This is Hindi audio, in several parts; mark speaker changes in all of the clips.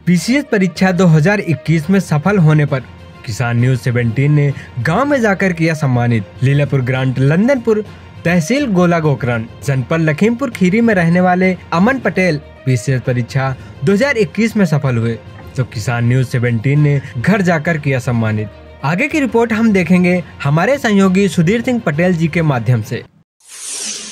Speaker 1: पीसीएस परीक्षा 2021 में सफल होने पर किसान न्यूज 17 ने गांव में जाकर किया सम्मानित। लीलापुर ग्रांट लंदनपुर तहसील गोला गोकरण जनपद लखीमपुर खीरी में रहने वाले अमन पटेल पीसीएस परीक्षा 2021 में सफल हुए, तो किसान न्यूज 17 ने घर जाकर किया सम्मानित। आगे की रिपोर्ट हम देखेंगे हमारे सहयोगी सुधीर सिंह पटेल जी के माध्यम से।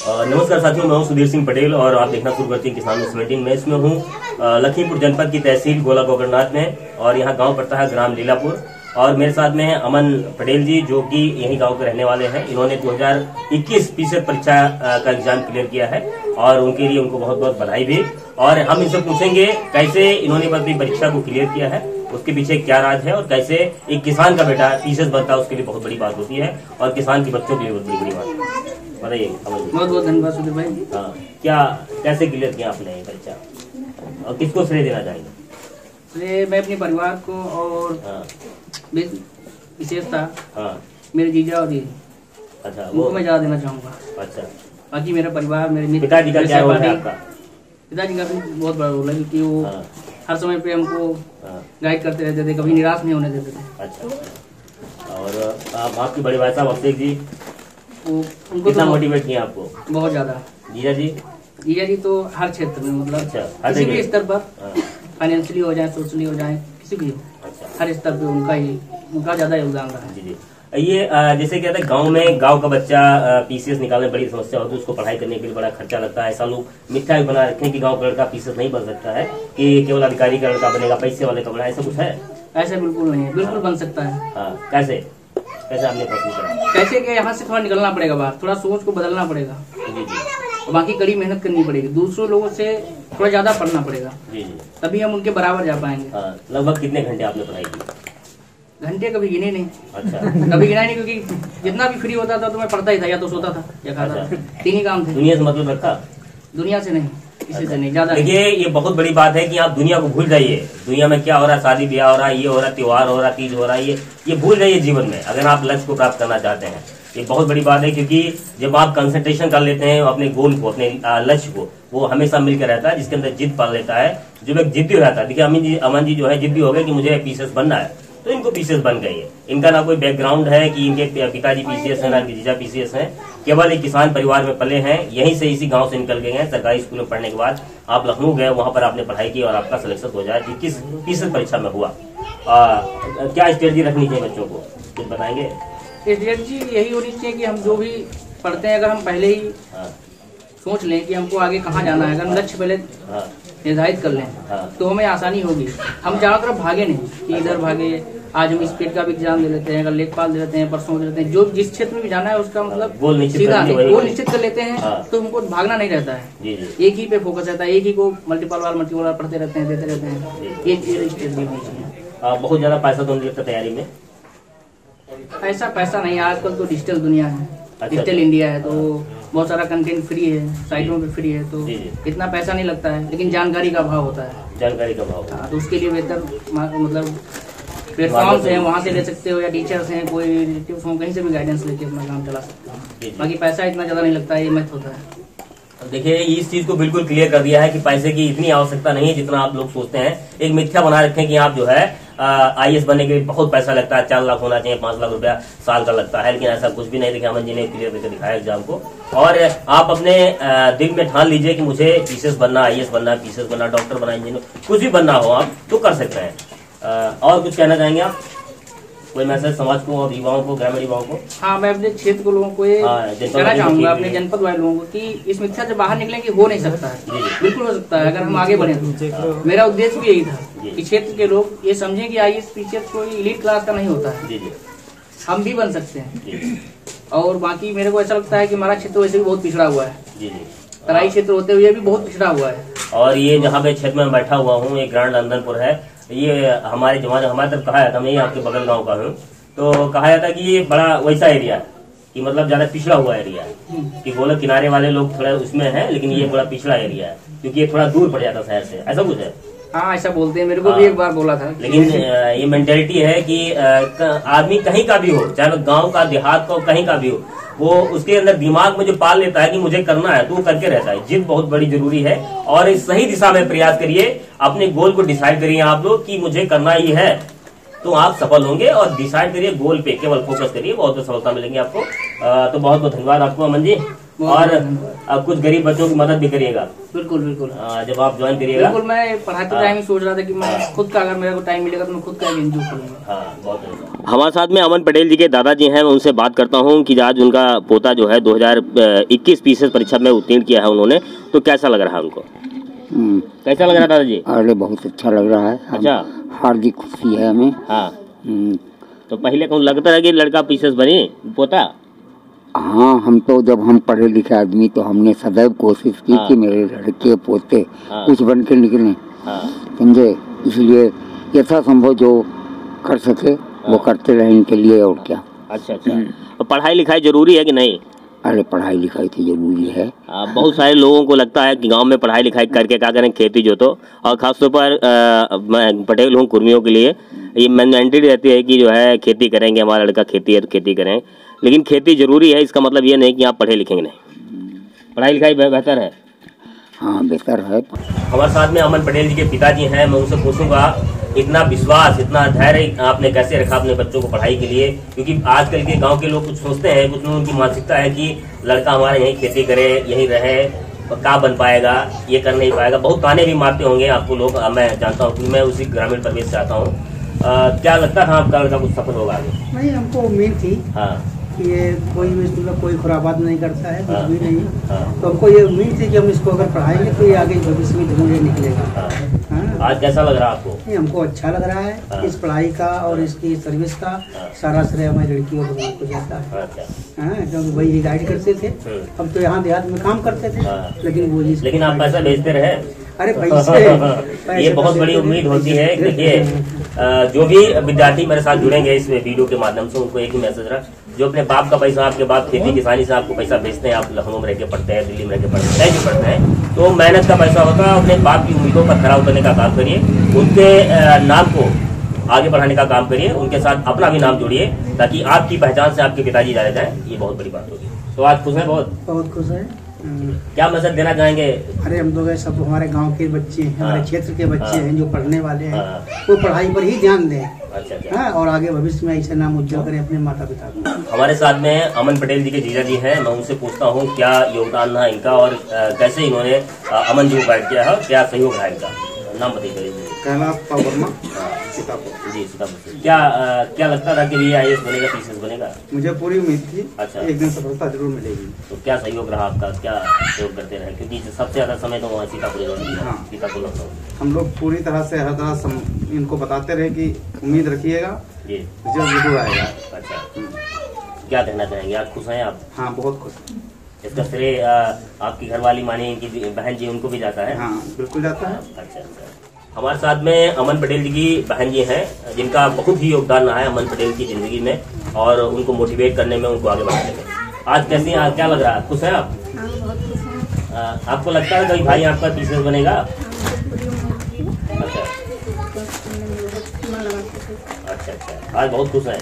Speaker 2: नमस्कार साथियों, मैं हूं सुधीर सिंह पटेल और आप देखना शुरू करते हैं किसान न्यूज 17। मैं इसमें हूं लखीमपुर जनपद की तहसील गोला गोकरनाथ में और यहाँ गांव पड़ता है ग्राम लीलापुर। और मेरे साथ में है अमन पटेल जी, जो कि यही गांव के रहने वाले हैं। इन्होंने 2021 पीसीएस परीक्षा का एग्जाम क्लियर किया है और उनके लिए उनको बहुत बहुत बधाई भी। और हम इनसे पूछेंगे कैसे इन्होंने अपनी परीक्षा को क्लियर किया है, उसके पीछे क्या राज है और कैसे एक किसान का बेटा पीसीएस बनता है, उसके लिए बहुत बड़ी बात होती है और किसान के बच्चों के लिए बहुत बड़ी बात है। बताइए अमन जी।
Speaker 3: बहुत बहुत धन्यवाद सुधीर भाई।
Speaker 2: हाँ, क्या कैसे क्लियर किया आपने ये परीक्षा और किसको श्रेय देना चाहेंगे?
Speaker 3: मैं अपने परिवार को और विशेषता मेरे जीजा और ये उनको मैं ज्यादा देना चाहूँगा।
Speaker 2: अच्छा,
Speaker 3: बाकी मेरा परिवार, मेरे मित्र,
Speaker 2: पिताजी का क्या रोल है आपका?
Speaker 3: पिताजी का भी बहुत बड़ा रोल है, क्योंकि वो हर समय पे हमको गाइड करते रहते थे, कभी निराश नहीं होने देते थे।
Speaker 2: अच्छा, और आपके बड़े भाई साहब अभिषेक जी,
Speaker 3: उनको
Speaker 2: कितना
Speaker 3: तो
Speaker 2: मोटिवेट किया आपको?
Speaker 3: बहुत ज्यादा।
Speaker 2: जीजा जी?
Speaker 3: जीजा जी तो हर क्षेत्र में, मतलब किसी भी स्तर पर, फाइनेंशियली हो जाए, सोशली हो जाए, किसी भी हो, हर स्तर पे उनका ज्यादा योगदान रहा है।
Speaker 2: जी जी। ये जैसे कहते हैं गांव में गांव का बच्चा पीसीएस निकालने में बड़ी समस्या होती है, उसको पढ़ाई करने के लिए बड़ा खर्चा लगता है। ऐसा लोग मिथ्या भी बना रखे हैं कि गांव का लड़का पीसीएस नहीं बन सकता है, कि केवल अधिकारी का लड़का बनेगा, पैसे वाले का बना, ऐसा कुछ है?
Speaker 3: ऐसा बिल्कुल नहीं है, बिल्कुल बन सकता है।
Speaker 2: कैसे कैसे आपने पसंद करा?
Speaker 3: कैसे कि यहाँ से थोड़ा निकलना पड़ेगा बाहर, थोड़ा सोच को बदलना पड़ेगा,
Speaker 2: जी जी,
Speaker 3: बाकी कड़ी मेहनत करनी पड़ेगी, दूसरों लोगों से थोड़ा ज्यादा पढ़ना पड़ेगा,
Speaker 2: जी जी,
Speaker 3: तभी हम उनके बराबर जा पाएंगे।
Speaker 2: लगभग कितने घंटे आपने पढ़ाई की?
Speaker 3: घंटे कभी गिने नहीं।
Speaker 2: अच्छा,
Speaker 3: कभी गिना नहीं, क्योंकि जितना भी फ्री होता था तो मैं पढ़ता ही था, या तो सोता था या खाता था। तीन ही काम थे।
Speaker 2: दुनिया से मतलब रखा?
Speaker 3: दुनिया से नहीं, किसी से नहीं, ज्यादा।
Speaker 2: देखिए, ये बहुत बड़ी बात है कि आप दुनिया को भूल जाइए। दुनिया में क्या हो रहा है, शादी ब्याह हो रहा है, ये हो रहा है, त्योहार हो रहा है, तीज हो रहा है, ये भूल जाइए जीवन में, अगर आप लक्ष्य को प्राप्त करना चाहते हैं। ये बहुत बड़ी बात है, क्योंकि जब आप कंसंट्रेशन कर लेते हैं अपने गोल को, अपने लक्ष्य को, वो हमेशा मिलकर रहता है, जिसके अंदर जिद पाल लेता है, जो एक जिद्दी हो जाता है। देखिए अमन जी जो है जिद्दी हो गए कि मुझे पीसीएस बनना है, तो इनको पीसीएस बन गई है। इनका ना कोई बैकग्राउंड है कि इनके पिताजी पीसीएस है, ना इनके जीजा पीसीएस है, केवल एक किसान परिवार में पले हैं। यहीं से, इसी गांव से निकल गए हैं। सरकारी स्कूल में पढ़ने के बाद आप लखनऊ गए, वहां पर आपने पढ़ाई की और आपका सिलेक्शन 2021 पीसीएस परीक्षा में हुआ। क्या स्ट्रेटजी रखनी चाहिए बच्चों को, कुछ बताएंगे?
Speaker 3: स्ट्रेटजी यही होनी चाहिए कि हम जो भी पढ़ते हैं, अगर हम पहले ही सोच लें कि हमको आगे कहाँ जाना है, अगर हम लक्ष्य पहले निर्धारित कर लें तो हमें आसानी होगी। हम चारों तरफ भागे नहीं कि इधर भागे, आज हम स्पीड का भी एग्जाम दे लेते हैं, अगर लेखपाल दे लेते हैं, परसों दे लेते हैं, जो जिस क्षेत्र में भी जाना है उसका मतलब
Speaker 2: गोल
Speaker 3: निश्चित कर लेते हैं, तो हमको भागना नहीं रहता है। एक ही पे फोकस रहता है, एक ही को मल्टीपल बार पढ़ते रहते हैं, देते रहते हैं। एक स्ट्रेटजी होनी चाहिए।
Speaker 2: बहुत ज्यादा पैसा तो नहीं लगता तैयारी में?
Speaker 3: पैसा नहीं, आजकल तो डिजिटल दुनिया है, डिजिटल इंडिया है, तो बहुत सारा कंटेंट फ्री है, साइटों पे फ्री है, तो इतना पैसा नहीं लगता है, लेकिन जानकारी का अभाव होता है।
Speaker 2: जानकारी का अभाव,
Speaker 3: तो उसके लिए बेहतर मतलब प्लेटफॉर्म्स हैं, वहाँ से ले सकते हो, या टीचर्स हैं, कोई रिलेटिव्स हो, कहीं से भी गाइडेंस लेके अपना काम चला सकते हो। बाकी पैसा इतना ज्यादा नहीं लगता है, ये मत होता है।
Speaker 2: देखिए, इस चीज को बिल्कुल क्लियर कर दिया है कि पैसे की इतनी आवश्यकता नहीं है जितना आप लोग सोचते हैं। एक मिथ्या बना रखे हैं कि आप जो है आईएएस बनने के लिए बहुत पैसा लगता है, 4 लाख होना चाहिए, 5 लाख रुपया साल का लगता है, लेकिन ऐसा कुछ भी नहीं। देखिए, अमन जी ने क्लियर करके दिखाया एग्जाम को। और आप अपने दिल में ठान लीजिए कि मुझे पीसीएस बनना, आईएएस बनना, पीसीएस बनना, डॉक्टर बनना, इंजीनियर, कुछ भी बनना हो आप तो कर सकते हैं। और कुछ कहना चाहेंगे आप? कोई मैसेज समाज को और युवाओं को, ग्रामीण युवाओं को?
Speaker 3: हाँ, मैं अपने क्षेत्र के लोगों को ये कहना चाहूंगा, अपने जनपद वाले लोगों को, कि इस मिथ्या से बाहर निकले कि हो नहीं सकता है। बिल्कुल हो सकता है, अगर हम आगे बढ़े तो। मेरा उद्देश्य भी यही था कि क्षेत्र के लोग ये समझें कि आईएएस पीसीएस कोई एलीट क्लास का नहीं होता है, हम भी बन सकते हैं। और बाकी मेरे को ऐसा लगता है कि हमारा क्षेत्र वैसे भी बहुत पिछड़ा हुआ है, तराई क्षेत्र होते हुए भी बहुत पिछड़ा हुआ है।
Speaker 2: और ये जहाँ पे क्षेत्र में बैठा हुआ हूँ, ये ग्रांड लंदनपुर है। ये हमारे जमाने, हमारे तरफ कहा जाता, मैं आपके बगल गांव का हूँ, तो कहा जाता कि ये बड़ा वैसा एरिया है कि मतलब ज्यादा पिछड़ा हुआ एरिया है, कि गोला किनारे वाले लोग थोड़ा उसमें हैं, लेकिन ये बड़ा पिछड़ा एरिया है, क्योंकि ये थोड़ा दूर पड़ जाता शहर से। ऐसा कुछ है?
Speaker 3: हाँ ऐसा बोलते हैं, मेरे को भी एक बार बोला था।
Speaker 2: लेकिन ये मेंटेलिटी है कि आदमी कहीं का भी हो, चाहे वो गांव का, देहात का, कहीं का भी हो, वो उसके अंदर दिमाग में जो पाल लेता है कि मुझे करना है, तो वो करके रहता है। जिद बहुत बड़ी जरूरी है और इस सही दिशा में प्रयास करिए, अपने गोल को डिसाइड करिए आप लोग कि मुझे करना ही है, तो आप सफल होंगे। और डिसाइड करिए गोल पे, केवल फोकस करिए, बहुत सफलता मिलेंगी आपको। तो बहुत बहुत धन्यवाद आपको अमन जी। और अब कुछ गरीब बच्चों की मदद भी करिएगा।
Speaker 3: बिल्कुल बिल्कुल।
Speaker 2: जब आप ज्वाइन करिएगा।
Speaker 3: बिल्कुल, मैं पढ़ाते टाइम ही सोच रहा था कि मैं खुद का, अगर मेरे को टाइम मिलेगा तो मैं खुद का एनजीओ खोलूंगा।
Speaker 2: हाँ, बहुत। हमारे साथ में अमन पटेल जी के दादाजी हैं, मैं उनसे बात करता हूँ कि आज उनका पोता जो है 2021 पीसीएस परीक्षा में उत्तीर्ण किया है उन्होंने, तो कैसा लग रहा है उनको? कैसा लग रहा है दादाजी?
Speaker 4: अरे बहुत अच्छा लग रहा है।
Speaker 2: अच्छा,
Speaker 4: हार्दिक खुशी है हमें।
Speaker 2: हाँ। तो पहले कौन लगता है कि लड़का पीसीएस बने, पोता?
Speaker 4: हाँ, हम तो जब हम पढ़े लिखे आदमी तो हमने सदैव कोशिश की कि मेरे लड़के पोते कुछ बन के निकले, समझे। इसलिए यथासंभव जो कर सके वो करते रहे इनके लिए, और क्या।
Speaker 2: अच्छा अच्छा। तो पढ़ाई लिखाई जरूरी है कि नहीं?
Speaker 4: अरे पढ़ाई लिखाई तो जरूरी है।
Speaker 2: बहुत सारे लोगों को लगता है कि गांव में पढ़ाई लिखाई करके क्या करें, खेती जोतो। और खासतौर पर मैं पटेल हूँ, कुर्मियों के लिए ये मेंटेलिटी रहती है कि जो है खेती करेंगे, हमारा लड़का खेती है तो खेती करें। लेकिन खेती जरूरी है, इसका मतलब ये नहीं कि आप पढ़े लिखेंगे नहीं। पढ़ाई लिखाई बेहतर है।
Speaker 4: हाँ बेहतर है।
Speaker 2: हमारे साथ में अमन पटेल जी के पिताजी हैं, मैं उनसे पूछूंगा इतना विश्वास, इतना धैर्य आपने कैसे रखा अपने बच्चों को पढ़ाई के लिए? क्योंकि आजकल के गांव के लोग कुछ सोचते हैं, कुछ लोगों की मानसिकता है कि लड़का हमारा यहीं खेती करे, यहीं रहे, क्या बन पाएगा, ये कर नहीं पाएगा। बहुत ताने भी मारते होंगे आपको लोग, मैं जानता हूँ क्योंकि मैं उसी ग्रामीण परिवेश से आता हूँ। क्या लगता था आपका लड़का कुछ सफल होगा आगे?
Speaker 5: नहीं, हमको उम्मीद थी।
Speaker 2: हाँ,
Speaker 5: ये कोई मतलब कोई खुराबात नहीं करता है, कुछ
Speaker 2: हाँ,
Speaker 5: भी नहीं।
Speaker 2: हाँ,
Speaker 5: तो हमको ये उम्मीद थी कि हम इसको अगर पढ़ाएंगे तो ये आगे भविष्य में जरूर ये निकलेगा।
Speaker 2: हाँ।
Speaker 5: हाँ।
Speaker 2: आज कैसा लग रहा है आपको?
Speaker 5: नहीं, हमको अच्छा लग रहा है।
Speaker 2: हाँ।
Speaker 5: इस पढ़ाई का और इसकी सर्विस का सारा श्रेय हमारी लड़की और भगवान को जाता है।
Speaker 2: अच्छा।
Speaker 5: हाँ, क्योंकि वही ही गाइड करते थे। हम तो यहाँ देहात में काम करते थे,
Speaker 2: हाँ।
Speaker 5: लेकिन
Speaker 2: आप पैसा भेजते रहे।
Speaker 5: अरे पैसे
Speaker 2: ये बहुत बड़ी उम्मीद होती है। देखिए, जो भी विद्यार्थी मेरे साथ जुड़ेंगे इस वीडियो के माध्यम से, उनको एक ही मैसेज रहा, जो अपने बाप का पैसा, आपके बाप खेती किसानी से आपको पैसा भेजते हैं, आप लखनऊ में रह के पढ़ते हैं, दिल्ली में रह के पढ़ते हैं, कहीं भी पढ़ते हैं, तो मेहनत का पैसा होता है। अपने बाप की उम्मीदों पर खरा उतरने का काम करिए, उनके नाम को आगे बढ़ाने का काम करिए, उनके साथ अपना भी नाम जोड़िए, ताकि आपकी पहचान से आपके पिताजी जाने जाए। ये बहुत बड़ी बात होगी। तो आज खुश है, बहुत
Speaker 5: खुश है।
Speaker 2: क्या मैसेज देना चाहेंगे?
Speaker 5: अरे हम लोग सब हमारे गांव के बच्चे हैं, हमारे क्षेत्र के बच्चे हैं जो पढ़ने वाले हैं,
Speaker 2: हाँ।
Speaker 5: वो पढ़ाई पर ही ध्यान दें।
Speaker 2: अच्छा।
Speaker 5: हाँ, और आगे भविष्य में ऐसे नाम उज्जवल करें अपने माता पिता को।
Speaker 2: हमारे साथ में अमन पटेल जी के जीजा जी हैं, मैं उनसे पूछता हूँ क्या योगदान रहा इनका और कैसे इन्होंने अमन जी को गाइड किया है, क्या सहयोग रहा इनका। नाम बताइए।
Speaker 6: कैलाश वर्मा, सीतापुर।
Speaker 2: जी, सीतापुर। क्या लगता था कि ये IAS बनेगा, पीसीएस बनेगा?
Speaker 6: मुझे पूरी उम्मीद थी।
Speaker 2: अच्छा।
Speaker 6: एक दिन सफलता जरूर मिलेगी।
Speaker 2: तो क्या सहयोग रहा आपका, क्या सहयोग करते रहे? क्योंकि सबसे ज्यादा समय तो वहाँ सीतापुर,
Speaker 6: हाँ।
Speaker 2: सीतापुर लखनऊ।
Speaker 6: हम लोग पूरी तरह से हर तरह इनको बताते रहे कि उम्मीद रखिएगा,
Speaker 2: जी,
Speaker 6: रिजल्ट जरूर आएगा।
Speaker 2: अच्छा। क्या कहना चाहेंगे, आज खुश हैं आप?
Speaker 6: हाँ, बहुत खुश।
Speaker 2: इसका श्रेय आपकी घरवाली मानी इनकी बहन जी, उनको भी जाता है?
Speaker 6: हाँ, बिल्कुल जाता है।
Speaker 2: अच्छा। हमारे साथ में अमन पटेल जी की बहन जी हैं, जिनका बहुत ही योगदान रहा है अमन पटेल की जिंदगी में और उनको मोटिवेट करने में, उनको आगे बढ़ाने में। आज कैसी हैं, क्या लग रहा है, खुश हैं आप?
Speaker 7: हाँ, बहुत खुश हैं।
Speaker 2: आपको लगता है कि भाई आपका पीसीएस बनेगा? अच्छा। आज बहुत खुश हैं।